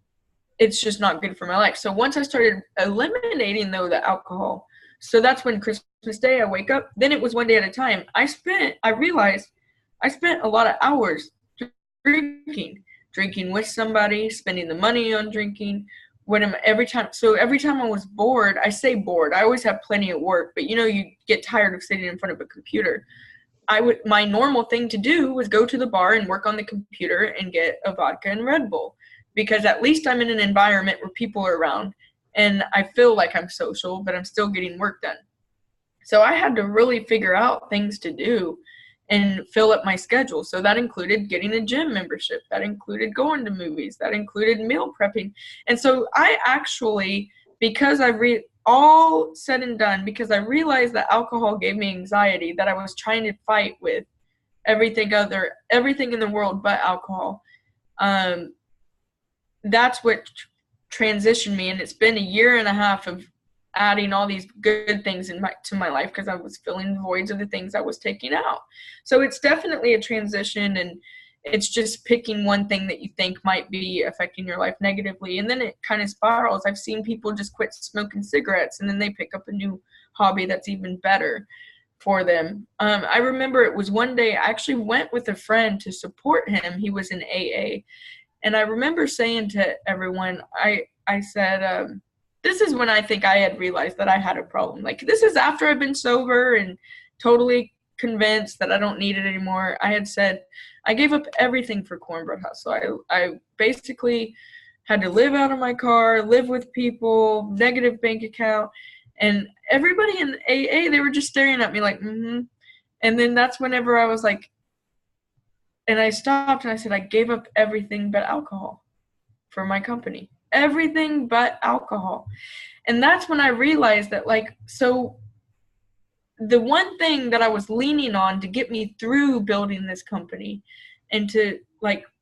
it's just not good for my life. So once I started eliminating, though, the alcohol, so that's when Christmas Day I wake up. Then it was one day at a time. I realized I spent a lot of hours drinking drinking with somebody, spending the money on drinking. Every time I was bored, I say bored, I always have plenty of work, but you get tired of sitting in front of a computer. My normal thing to do was go to the bar and work on the computer and get a vodka and Red Bull, because at least I'm in an environment where people are around and I feel like I'm social, but I'm still getting work done. So I had to really figure out things to do and fill up my schedule. So that included getting a gym membership. That included going to movies. That included meal prepping. And so I actually, because all said and done, because I realized that alcohol gave me anxiety that I was trying to fight with everything in the world but alcohol. That's what transitioned me. And it's been a year and a half of adding all these good things to my life, because I was filling voids of the things I was taking out. So it's definitely a transition, and it's just picking one thing that you think might be affecting your life negatively, and then it kind of spirals. I've seen people just quit smoking cigarettes, and then they pick up a new hobby that's even better for them. I remember it was one day I actually went with a friend to support him. He was in AA, and I remember saying to everyone, I said, this is when I think I had realized that I had a problem. Like, this is after I've been sober and totally convinced that I don't need it anymore. I had said, I gave up everything for Cornbread Hustle. I basically had to live out of my car, live with people, negative bank account. And everybody in AA, they were just staring at me like, mm-hmm. And then that's whenever I was like, and I stopped and I said, I gave up everything but alcohol for my company. Everything but alcohol. And that's when I realized that, so the one thing that I was leaning on to get me through building this company and to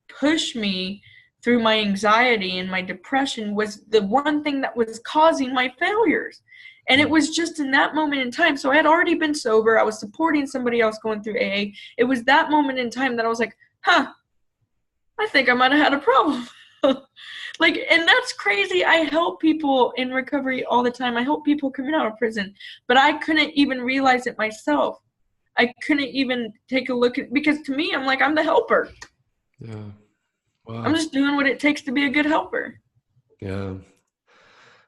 push me through my anxiety and my depression was the one thing that was causing my failures. And it was just in that moment in time. So I had already been sober. I was supporting somebody else going through AA. It was that moment in time that I was like, I think I might have had a problem. And that's crazy. I help people in recovery all the time. I help people coming out of prison, but I couldn't even realize it myself. I couldn't even take a look at, because to me, I'm like, I'm the helper. Yeah. Wow. I'm just doing what it takes to be a good helper. Yeah.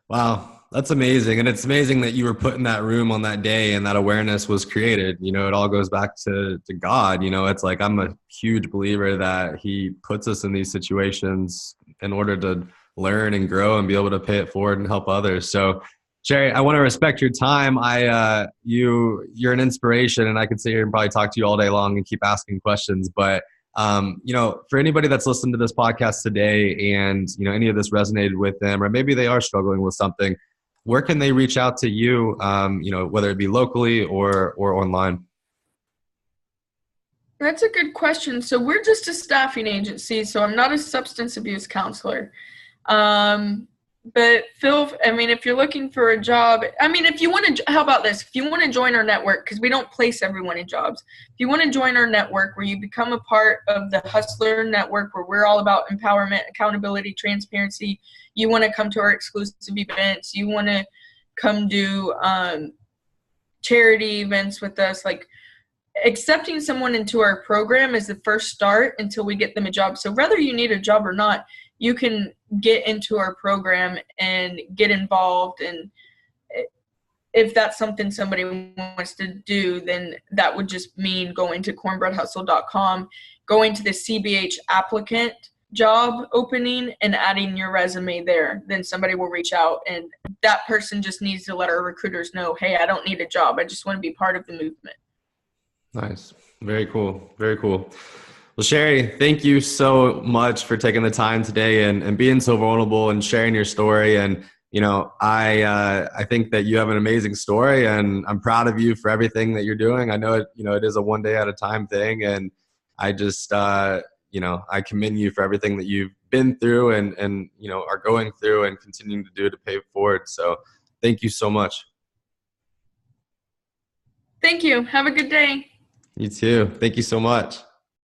Wow. That's amazing. And it's amazing that you were put in that room on that day and that awareness was created. It all goes back to God. It's like, I'm a huge believer that he puts us in these situations in order to learn and grow and be able to pay it forward and help others. So Cheri, I want to respect your time. You're an inspiration, and I could sit here and probably talk to you all day long and keep asking questions. But for anybody that's listened to this podcast today and, any of this resonated with them, or maybe they are struggling with something, where can they reach out to you, whether it be locally or online? That's a good question. So we're just a staffing agency, so I'm not a substance abuse counselor. But if you're looking for a job, if you want to, how about this? If you want to join our network, because we don't place everyone in jobs. If you want to join our network where you become a part of the Hustler Network, where we're all about empowerment, accountability, transparency, you want to come to our exclusive events, you want to come do charity events with us, accepting someone into our program is the first start until we get them a job. So whether you need a job or not, you can get into our program and get involved. And if that's something somebody wants to do, then that would just mean going to cornbreadhustle.com, going to the CBH applicant job opening and adding your resume there. Then somebody will reach out, and that person just needs to let our recruiters know, hey, I don't need a job. I just want to be part of the movement. Nice. Very cool. Very cool. Well, Cheri, thank you so much for taking the time today and being so vulnerable and sharing your story. And, I think that you have an amazing story, and I'm proud of you for everything that you're doing. I know it is a one day at a time thing. And I just, I commend you for everything that you've been through and are going through and continuing to do to pay it forward. So thank you so much. Thank you. Have a good day. You too. Thank you so much.